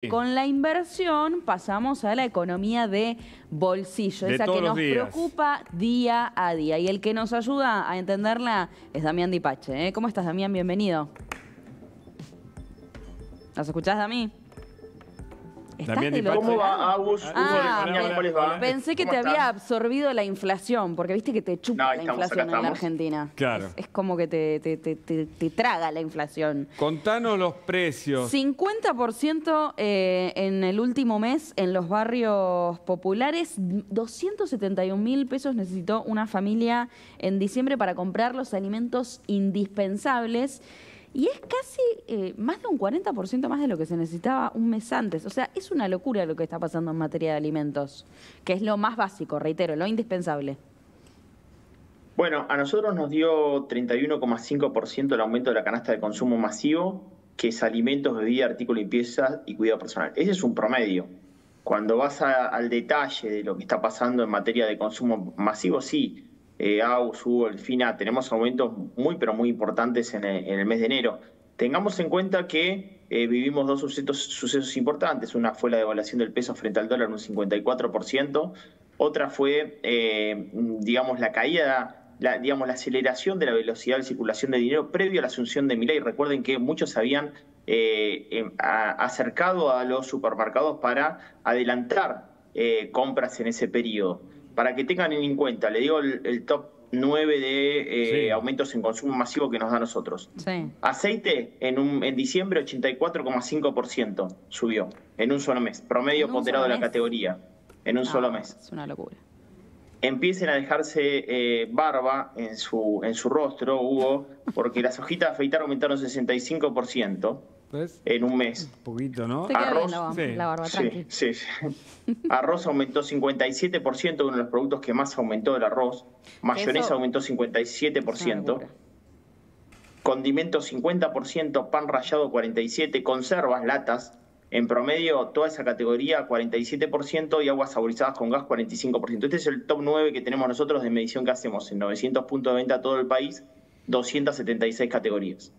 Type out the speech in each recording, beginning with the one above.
Con la inversión pasamos a la economía de bolsillo, esa que nos preocupa día a día. Y el que nos ayuda a entenderla es Damián Dipache. ¿Eh? ¿Cómo estás, Damián? Bienvenido. ¿Nos escuchás, Dami? ¿Cómo va, Agus? ¿Cómo les va? Pensé que te había absorbido la inflación, porque viste que te chupa la inflación en la Argentina. Claro. Es como que te traga la inflación. Contanos los precios. 50% en el último mes en los barrios populares. 271.000 pesos necesitó una familia en diciembre para comprar los alimentos indispensables. Y es casi más de un 40% más de lo que se necesitaba un mes antes. O sea, es una locura lo que está pasando en materia de alimentos, que es lo más básico, reitero, lo indispensable. Bueno, a nosotros nos dio 31,5% el aumento de la canasta de consumo masivo, que es alimentos, bebida, artículo de limpieza y cuidado personal. Ese es un promedio. Cuando vas al detalle de lo que está pasando en materia de consumo masivo, sí. AUS, Hugo, Delfina, tenemos aumentos muy, pero muy importantes en el mes de enero. Tengamos en cuenta que vivimos dos sucesos importantes. Una fue la devaluación del peso frente al dólar, un 54%. Otra fue, digamos, la caída, la aceleración de la velocidad de circulación de dinero previo a la asunción de Milei. Recuerden que muchos se habían acercado a los supermercados para adelantar compras en ese periodo. Para que tengan en cuenta, le digo el top 9 de aumentos en consumo masivo que nos da a nosotros. Sí. Aceite en diciembre 84,5% subió en un solo mes, promedio ponderado de la categoría, en un solo mes. Es una locura. Empiecen a dejarse barba en su rostro, Hugo, porque las hojitas de afeitar aumentaron 65%. ¿Ves? En un mes. Un poquito, ¿no? Te queda bien la barba, tranqui. Sí. Arroz aumentó 57%, uno de los productos que más aumentó el arroz. Mayonesa aumentó 57%. Condimentos 50%, pan rallado 47%, conservas, latas, en promedio toda esa categoría 47% y aguas saborizadas con gas 45%. Este es el top 9 que tenemos nosotros de medición que hacemos en 900 puntos de venta a todo el país, 276 categorías.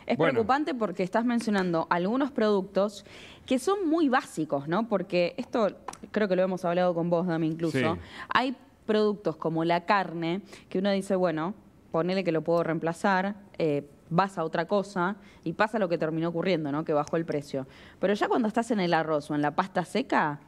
Es preocupante porque estás mencionando algunos productos que son muy básicos, ¿no? Porque esto creo que lo hemos hablado con vos, Dami, incluso. Sí. Hay productos como la carne que uno dice, bueno, ponele que lo puedo reemplazar, vas a otra cosa y pasa lo que terminó ocurriendo, ¿no? Que bajó el precio. Pero ya cuando estás en el arroz o en la pasta seca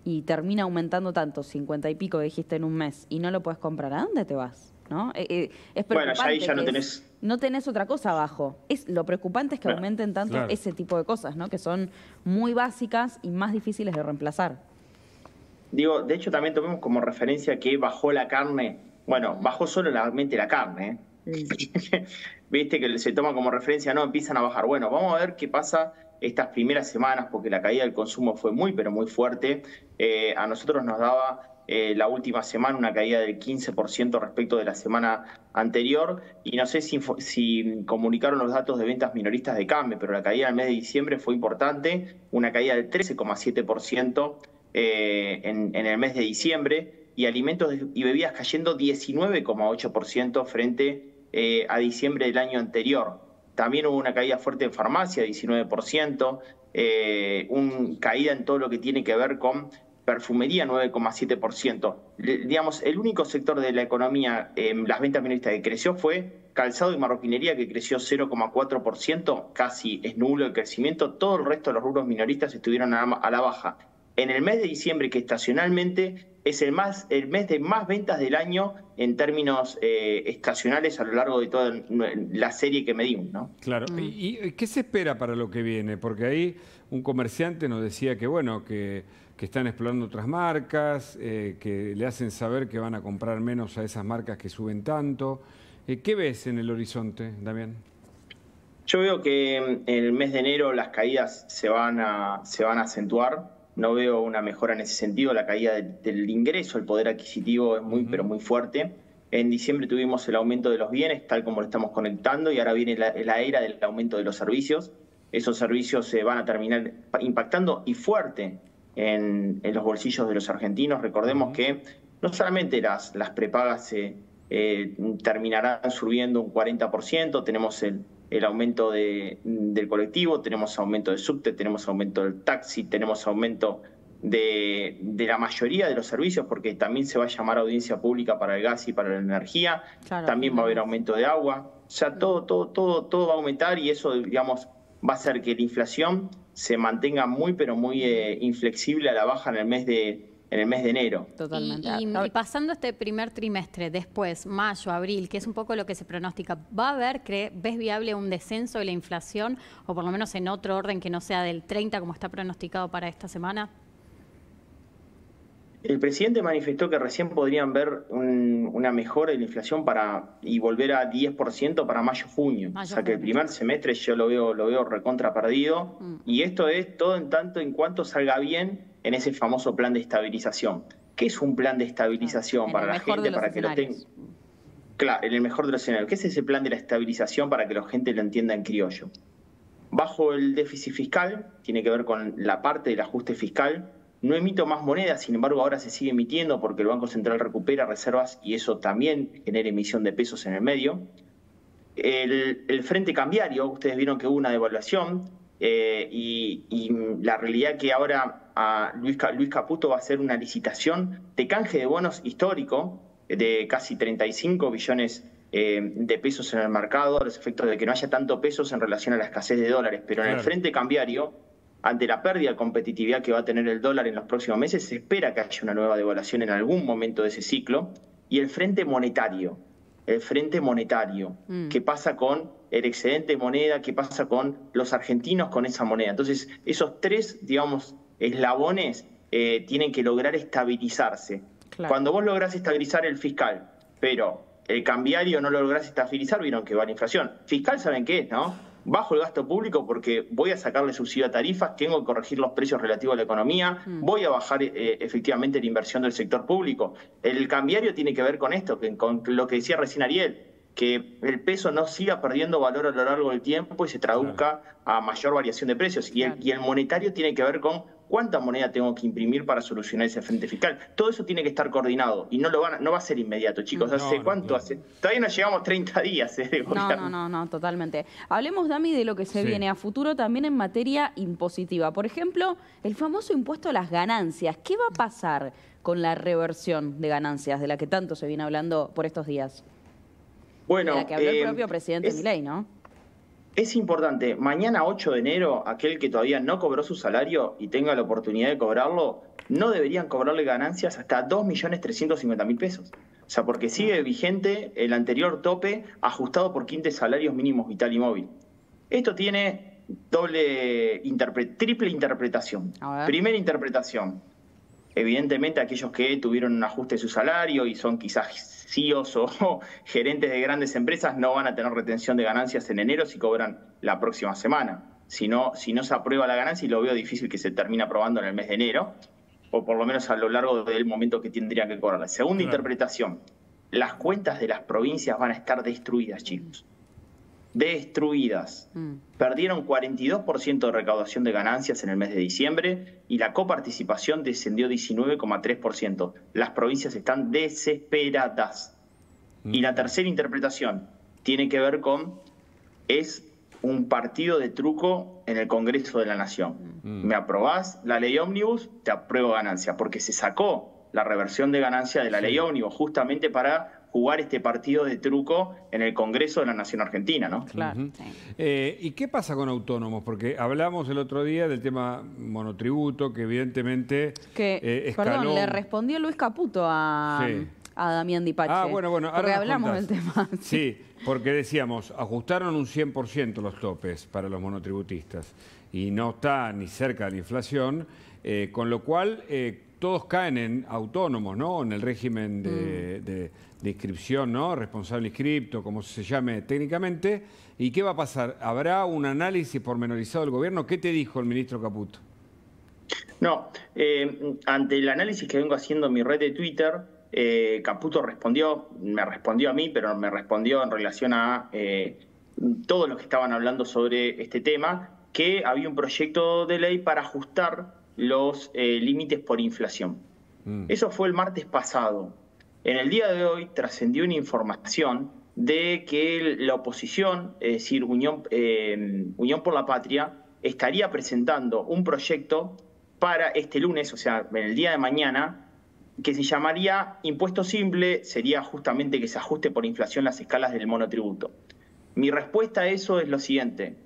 y termina aumentando tanto, 50 y pico dijiste en un mes, y no lo puedes comprar, ¿a dónde te vas? ¿No? Es preocupante. Bueno, ya ahí ya no tenés... No tenés otra cosa abajo. Lo preocupante es que aumenten tanto ese tipo de cosas, ¿no? Que son muy básicas y más difíciles de reemplazar. Digo, de hecho también tomemos como referencia que bajó la carne. Bueno, bajó solamente la carne, ¿eh? Viste que se toma como referencia, no, empiezan a bajar. Bueno, vamos a ver qué pasa estas primeras semanas, porque la caída del consumo fue muy, pero muy fuerte. A nosotros nos daba la última semana una caída del 15% respecto de la semana anterior, y no sé si comunicaron los datos de ventas minoristas de cambio, pero la caída del mes de diciembre fue importante, una caída del 13,7% en el mes de diciembre, y alimentos y bebidas cayendo 19,8% frente a diciembre del año anterior. También hubo una caída fuerte en farmacia, 19%, caída en todo lo que tiene que ver con perfumería, 9,7%. Digamos, el único sector de la economía, las ventas minoristas que creció fue calzado y marroquinería, que creció 0,4%, casi es nulo el crecimiento. Todo el resto de los rubros minoristas estuvieron a la baja. En el mes de diciembre, que estacionalmente es el mes de más ventas del año en términos estacionales a lo largo de toda la serie que medimos, ¿no? Claro. ¿Y qué se espera para lo que viene? Porque ahí un comerciante nos decía que, bueno, que están explorando otras marcas, que le hacen saber que van a comprar menos a esas marcas que suben tanto. ¿Qué ves en el horizonte, Damián? Yo veo que en el mes de enero las caídas se van a acentuar. No veo una mejora en ese sentido. La caída del ingreso, el poder adquisitivo es muy, pero muy fuerte. En diciembre tuvimos el aumento de los bienes, tal como lo estamos conectando, y ahora viene la era del aumento de los servicios. Esos servicios se van a terminar impactando y fuerte en los bolsillos de los argentinos. Recordemos que no solamente las prepagas terminarán subiendo un 40%, tenemos el aumento del colectivo, tenemos aumento del subte, tenemos aumento del taxi, tenemos aumento de la mayoría de los servicios, porque también se va a llamar audiencia pública para el gas y para la energía, claro, también va a haber aumento de agua, o sea, todo va a aumentar y eso, digamos, va a hacer que la inflación se mantenga muy, pero muy inflexible a la baja en el mes de enero. Totalmente. Y pasando este primer trimestre, después, mayo, abril, que es un poco lo que se pronostica, ¿va a haber, ves viable un descenso de la inflación, o por lo menos en otro orden que no sea del 30 como está pronosticado para esta semana? El presidente manifestó que recién podrían ver una mejora de la inflación y volver a 10% para mayo-junio. O sea que el primer semestre yo lo veo recontra perdido. Y esto es todo en tanto en cuanto salga bien en ese famoso plan de estabilización. ¿Qué es un plan de estabilización para la gente? Para que lo tenga. Claro, en el mejor de los escenarios. ¿Qué es ese plan de la estabilización para que la gente lo entienda en criollo? Bajo el déficit fiscal, tiene que ver con la parte del ajuste fiscal. No emito más monedas, sin embargo ahora se sigue emitiendo porque el Banco Central recupera reservas y eso también genera emisión de pesos en el medio. El frente cambiario, ustedes vieron que hubo una devaluación y la realidad que ahora Luis Caputo va a hacer una licitación de canje de bonos histórico de casi 35 billones de pesos en el mercado, a los efectos de que no haya tanto pesos en relación a la escasez de dólares, pero en el frente cambiario, ante la pérdida de competitividad que va a tener el dólar en los próximos meses, se espera que haya una nueva devaluación en algún momento de ese ciclo. Y el frente monetario, ¿qué pasa con el excedente de moneda? ¿Qué pasa con los argentinos con esa moneda? Entonces, esos tres, digamos, eslabones tienen que lograr estabilizarse. Claro. Cuando vos lográs estabilizar el fiscal, pero el cambiario no lo lográs estabilizar, vieron que va la inflación. Fiscal, ¿saben qué es, no? Bajo el gasto público porque voy a sacarle subsidio a tarifas, tengo que corregir los precios relativos a la economía, voy a bajar efectivamente la inversión del sector público. El cambiario tiene que ver con esto, con lo que decía recién Ariel, que el peso no siga perdiendo valor a lo largo del tiempo y se traduzca a mayor variación de precios. Y el monetario tiene que ver con cuánta moneda tengo que imprimir para solucionar ese frente fiscal. Todo eso tiene que estar coordinado y no va a ser inmediato, chicos. ¿Hace? Todavía no llegamos 30 días de gobierno. No, totalmente. Hablemos, Dami, de lo que se viene a futuro también en materia impositiva. Por ejemplo, el famoso impuesto a las ganancias. ¿Qué va a pasar con la reversión de ganancias de la que tanto se viene hablando por estos días? Bueno, de la que habló el propio presidente Milei, ¿no? Es importante, mañana 8 de enero, aquel que todavía no cobró su salario y tenga la oportunidad de cobrarlo, no deberían cobrarle ganancias hasta 2.350.000 pesos. O sea, porque sigue vigente el anterior tope ajustado por 15 salarios mínimos vital y móvil. Esto tiene triple interpretación. Primera interpretación. Evidentemente, aquellos que tuvieron un ajuste de su salario y son quizás CEOs o gerentes de grandes empresas no van a tener retención de ganancias en enero si cobran la próxima semana. Si no se aprueba la ganancia, y lo veo difícil que se termine aprobando en el mes de enero, o por lo menos a lo largo del momento que tendrían que cobrar. Segunda interpretación, las cuentas de las provincias van a estar destruidas, chicos. Destruidas. Perdieron 42% de recaudación de ganancias en el mes de diciembre y la coparticipación descendió 19,3%. Las provincias están desesperadas. Y la tercera interpretación tiene que ver con es un partido de truco en el Congreso de la Nación. Me aprobás la ley ómnibus, te apruebo ganancia, porque se sacó la reversión de ganancia de la ley ómnibus justamente para jugar este partido de truco en el Congreso de la Nación Argentina, ¿no? Claro. ¿Y qué pasa con autónomos? Porque hablamos el otro día del tema monotributo, que evidentemente escaló... Perdón, le respondió Luis Caputo a Damián Di Pache. Bueno, porque hablamos del tema. Sí, porque decíamos, ajustaron un 100% los topes para los monotributistas y no está ni cerca de la inflación, con lo cual todos caen en autónomos, ¿no? En el régimen de inscripción, ¿no? Responsable inscripto, como se llame técnicamente. ¿Y qué va a pasar? ¿Habrá un análisis pormenorizado del gobierno? ¿Qué te dijo el ministro Caputo? No, ante el análisis que vengo haciendo en mi red de Twitter, Caputo me respondió a mí, pero me respondió en relación a todos los que estaban hablando sobre este tema, que había un proyecto de ley para ajustar los límites por inflación. Eso fue el martes pasado. En el día de hoy trascendió una información de que la oposición, es decir, Unión por la Patria, estaría presentando un proyecto para este lunes, o sea, en el día de mañana, que se llamaría impuesto simple, sería justamente que se ajuste por inflación las escalas del monotributo. Mi respuesta a eso es lo siguiente: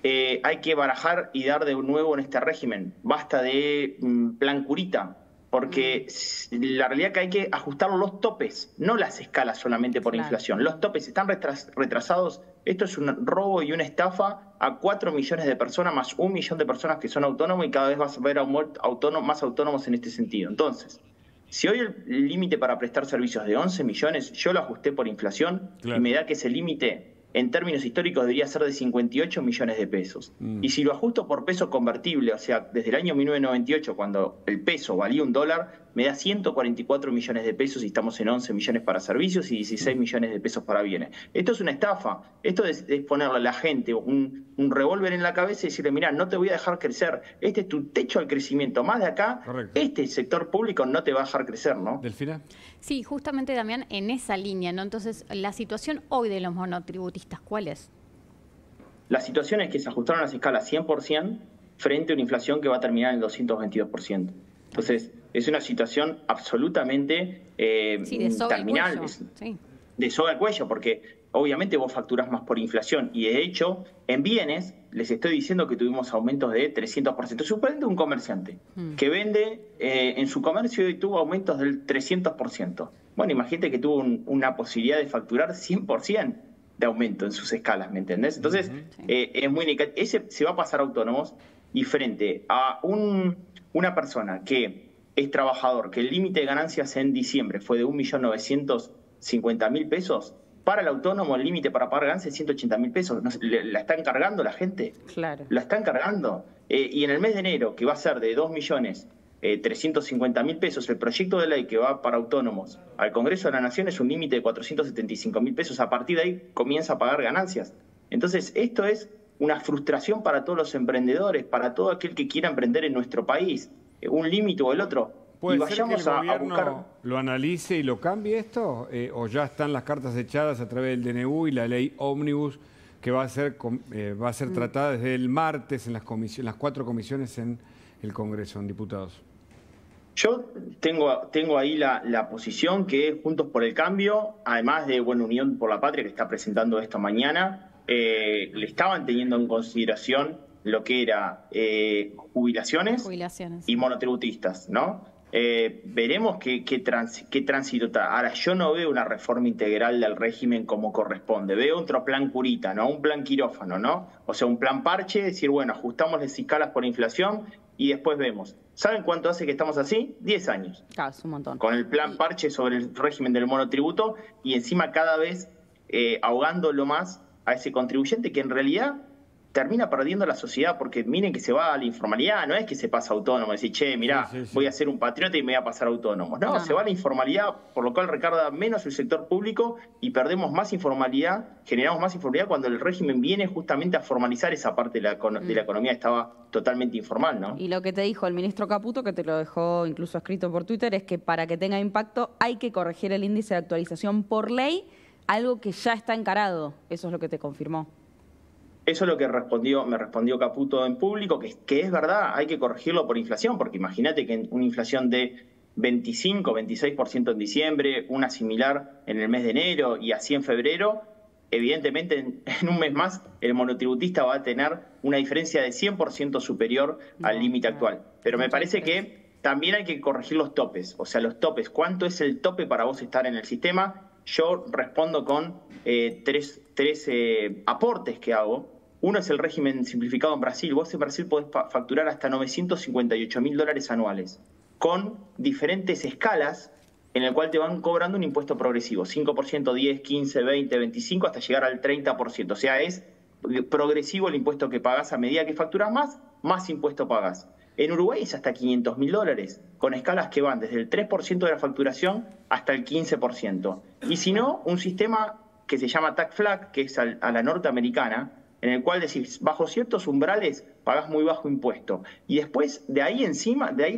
hay que barajar y dar de nuevo en este régimen. Basta de plan curita, porque la realidad es que hay que ajustar los topes, no las escalas solamente por inflación. Los topes están retrasados. Esto es un robo y una estafa a 4 millones de personas, más 1 millón de personas que son autónomos, y cada vez vas a ver más autónomos en este sentido. Entonces, si hoy el límite para prestar servicios es de 11 millones, yo lo ajusté por inflación, y me da que ese límite en términos históricos debería ser de 58 millones de pesos. Y si lo ajusto por peso convertible, o sea, desde el año 1998, cuando el peso valía $1, me da 144 millones de pesos y estamos en 11 millones para servicios y 16 millones de pesos para bienes. Esto es una estafa. Esto es ponerle a la gente un revólver en la cabeza y decirle: mirá, no te voy a dejar crecer. Este es tu techo al crecimiento. Más de acá, este sector público no te va a dejar crecer, ¿no? ¿Delfina? Sí, justamente, Damián, en esa línea, ¿no? Entonces, la situación hoy de los monotributistas, ¿cuál es? La situación es que se ajustaron las escalas 100% frente a una inflación que va a terminar en el 222%. Entonces, es una situación absolutamente terminal, de soga al cuello, porque obviamente vos facturás más por inflación, y de hecho, en bienes, les estoy diciendo que tuvimos aumentos de 300%. Suponete un comerciante que vende en su comercio y tuvo aumentos del 300%. Bueno, imagínate que tuvo una posibilidad de facturar 100% de aumento en sus escalas, ¿me entendés? Entonces, es muy indicativo. Ese se va a pasar a autónomos, y frente a una persona que es trabajador, que el límite de ganancias en diciembre fue de 1.950.000 pesos, para el autónomo el límite para pagar ganancias es 180.000 pesos. ¿La están cargando la gente? Claro. La están cargando. Y en el mes de enero, que va a ser de 2.350.000 pesos, el proyecto de ley que va para autónomos al Congreso de la Nación es un límite de 475.000 pesos. A partir de ahí comienza a pagar ganancias. Entonces, esto es una frustración para todos los emprendedores, para todo aquel que quiera emprender en nuestro país, un límite o el otro. ¿Puede y ser vayamos que el gobierno a buscar... lo analice y lo cambie esto? ¿O ya están las cartas echadas a través del DNU y la ley Ómnibus, que va a ser tratada desde el martes en las 4 comisiones en el Congreso, en diputados? Yo tengo ahí la posición que Juntos por el Cambio, además de Unión por la Patria, que está presentando esto mañana, le estaban teniendo en consideración lo que era jubilaciones y monotributistas, ¿no? Veremos qué tránsito está. Ahora, yo no veo una reforma integral del régimen como corresponde. Veo otro plan curita, ¿no? Un plan quirófano, ¿no? O sea, un plan parche, decir, bueno, ajustamos las escalas por inflación y después vemos. ¿Saben cuánto hace que estamos así? 10 años. Claro, es un montón. Con el plan parche sobre el régimen del monotributo, y encima cada vez ahogándolo más a ese contribuyente que en realidad termina perdiendo la sociedad, porque miren que se va a la informalidad, no es que se pasa autónomo, decir, che, mirá, voy a ser un patriota y me voy a pasar autónomo. No, se va a la informalidad, por lo cual recarga menos el sector público y perdemos más informalidad, generamos más informalidad cuando el régimen viene justamente a formalizar esa parte de la economía que estaba totalmente informal, ¿no? Y lo que te dijo el ministro Caputo, que te lo dejó incluso escrito por Twitter, es que para que tenga impacto hay que corregir el índice de actualización por ley, algo que ya está encarado. Eso es lo que te confirmó. Eso es lo que me respondió Caputo en público, que es verdad, hay que corregirlo por inflación, porque imagínate que una inflación de 25, 26% en diciembre, una similar en el mes de enero y así en febrero, evidentemente en un mes más el monotributista va a tener una diferencia de 100% superior al límite actual. Pero me parece que también hay que corregir los topes, o sea, los topes. ¿Cuánto es el tope para vos estar en el sistema? Yo respondo con tres aportes que hago. Uno es el régimen simplificado en Brasil. Vos en Brasil podés facturar hasta $958.000 anuales, con diferentes escalas en el cual te van cobrando un impuesto progresivo, 5%, 10, 15, 20, 25, hasta llegar al 30%. O sea, es progresivo el impuesto que pagás a medida que facturas más impuesto pagás. En Uruguay es hasta $500.000, con escalas que van desde el 3% de la facturación hasta el 15%. Y si no, un sistema que se llama tax flat, que es a la norteamericana, en el cual decís, bajo ciertos umbrales pagás muy bajo impuesto. Y después, de ahí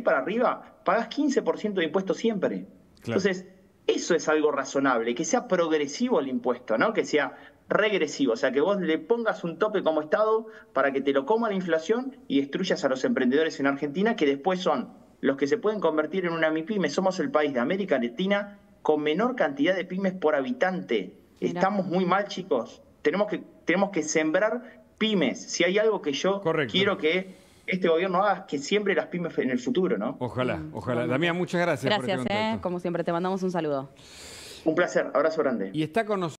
para arriba, pagás 15% de impuesto siempre. Claro. Entonces, Eso es algo razonable, que sea progresivo el impuesto, ¿no? Que sea regresivo, o sea, que vos le pongas un tope como Estado para que te lo coma la inflación y destruyas a los emprendedores en Argentina, que después son los que se pueden convertir en una MIPYME. Somos el país de América Latina con menor cantidad de pymes por habitante. Mira. Estamos muy mal, chicos. Tenemos que sembrar pymes. Si hay algo que yo quiero que este gobierno haga, es que siembre las pymes en el futuro, ¿no? Ojalá, ojalá. Damián, muchas gracias por este contacto. Como siempre, te mandamos un saludo. Un placer, abrazo grande. Y está con nosotros.